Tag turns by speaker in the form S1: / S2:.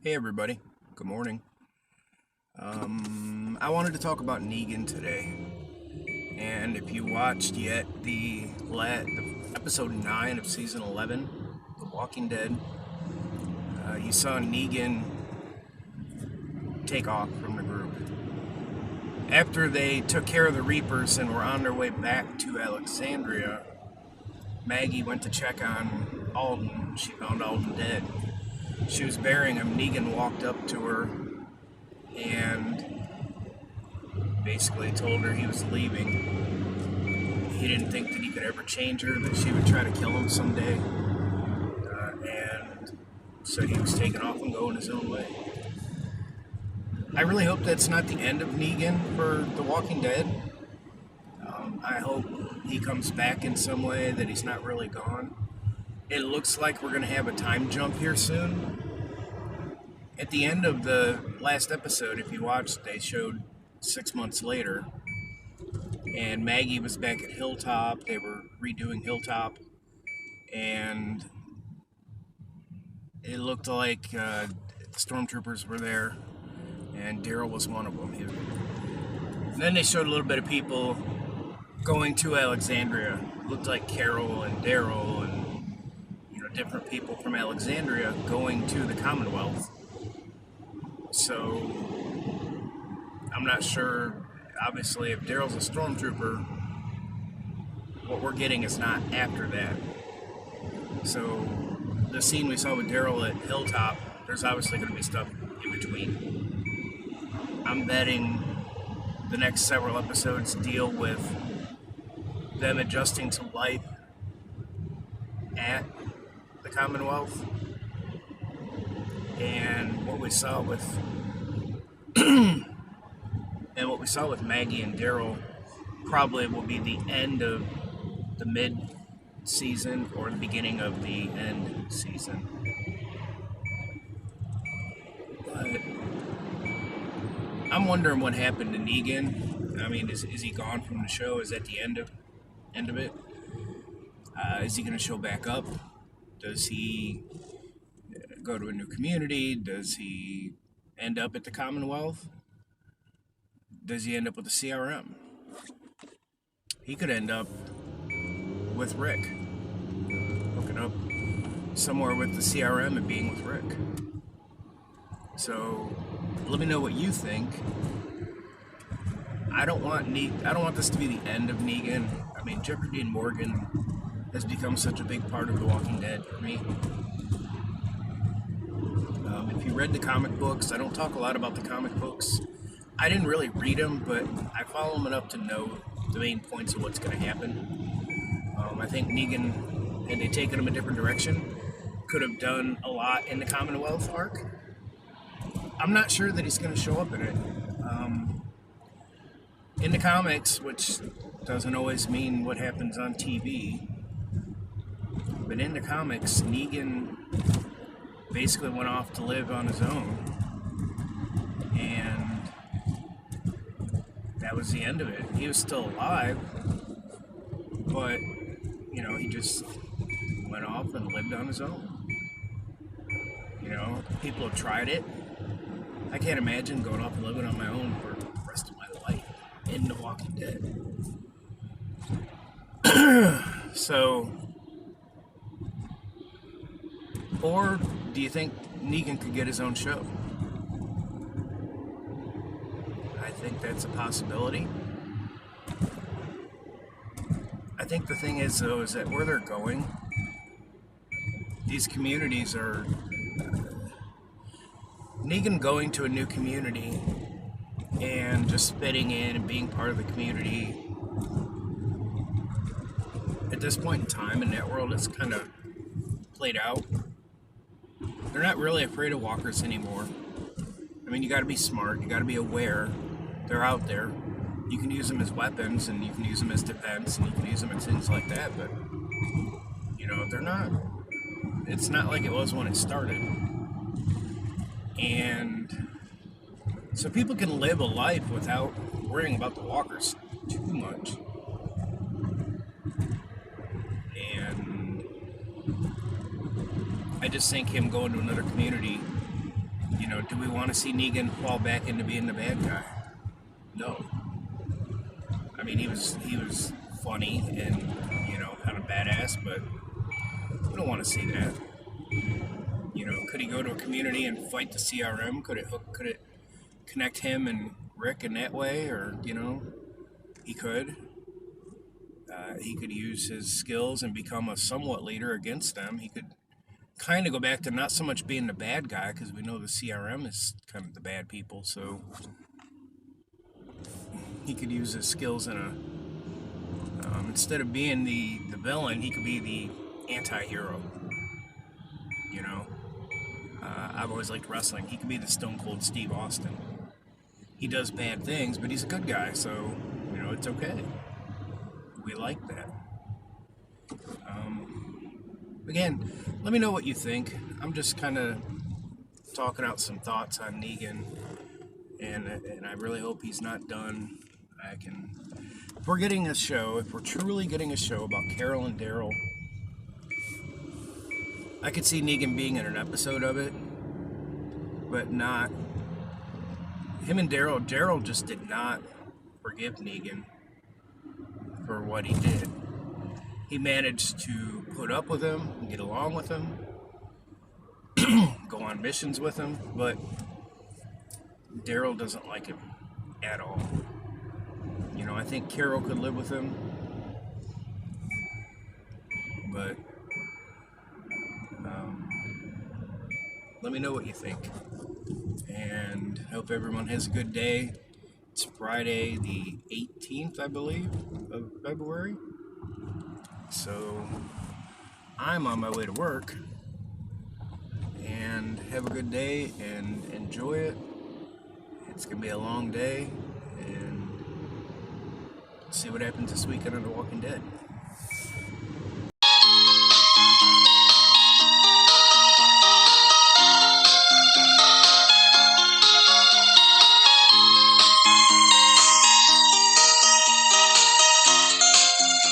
S1: Hey everybody, good morning. I wanted to talk about Negan today, and if you watched yet the episode 9 of season 11, The Walking Dead, you saw Negan take off from the group. After they took care of the Reapers and were on their way back to Alexandria, Maggie went to check on Alden. She found Alden dead. She was burying him. Negan walked up to her and basically told her he was leaving. He didn't think that he could ever change her, that she would try to kill him someday. And so he was taking off and going his own way. I really hope that's not the end of Negan for The Walking Dead. I hope he comes back in some way, that he's not really gone. It looks like we're going to have a time jump here soon. At the end of the last episode, if you watched, they showed 6 months later, and Maggie was back at Hilltop. They were redoing Hilltop, and it looked like the stormtroopers were there, and Daryl was one of them. And then they showed a little bit of people going to Alexandria. It looked like Carol and Daryl and different people from Alexandria going to the Commonwealth. So I'm not sure, obviously, if Daryl's a stormtrooper, what we're getting is not after that. So the scene we saw with Daryl at Hilltop, there's obviously going to be stuff in between. I'm betting the next several episodes deal with them adjusting to life at the Commonwealth, and what we saw with Maggie and Daryl probably will be the end of the mid-season or the beginning of the end season. But I'm wondering what happened to Negan. I mean, is he gone from the show? Is that the end of it? Is he going to show back up? Does he go to a new community? Does he end up at the Commonwealth? Does he end up with the CRM? He could end up with Rick, hooking up somewhere with the CRM and being with Rick. So let me know what you think. I don't want this to be the end of Negan. I mean, Jeffrey Dean Morgan has become such a big part of The Walking Dead for me. If you read the comic books, I don't talk a lot about the comic books. I didn't really read them, but I follow them enough to know the main points of what's going to happen. I think Negan, had they taken him a different direction, could have done a lot in the Commonwealth arc. I'm not sure that he's going to show up in it. In the comics, which doesn't always mean what happens on TV, but in the comics, Negan basically went off to live on his own, and that was the end of it. He was still alive, but, he just went off and lived on his own. People have tried it. I can't imagine going off and living on my own for the rest of my life in The Walking Dead. So, or do you think Negan could get his own show? I think that's a possibility. I think the thing is, though, is that where they're going, these communities are... Negan going to a new community and just fitting in and being part of the community, at this point in time in that world, it's kind of played out. They're not really afraid of walkers anymore. I mean, you got to be smart, you got to be aware. They're out there. You can use them as weapons, and you can use them as defense, and you can use them as things like that, but, they're not... It's not like it was when it started. And so people can live a life without worrying about the walkers too much. And I just think him going to another community You know, do we want to see Negan fall back into being the bad guy? No. I mean, he was funny and, you know, kind of badass, but we don't want to see that. You know, could he go to a community and fight the CRM? Could it connect him and Rick in that way? Or, you know, he could. He could use his skills and become a somewhat leader against them. He could kind of go back to not so much being the bad guy, because we know the CRM is kind of the bad people, so he could use his skills in a instead of being the villain, he could be the anti-hero. You know, I've always liked wrestling. He could be the Stone Cold Steve Austin. He does bad things, but he's a good guy, so, you know, it's okay. We like that. Again, let me know what you think. I'm just kind of talking out some thoughts on Negan, and I really hope he's not done. If we're getting a show, if we're truly getting a show about Carol and Daryl, I could see Negan being in an episode of it, but not him and Daryl. Daryl just did not forgive Negan for what he did. He managed to put up with him, get along with him, go on missions with him, but Daryl doesn't like him at all. You know, I think Carol could live with him, but let me know what you think, and hope everyone has a good day. It's Friday the 18th, I believe, of February, so I'm on my way to work, and have a good day and enjoy it. It's gonna be a long day, and see what happens this weekend on The Walking Dead.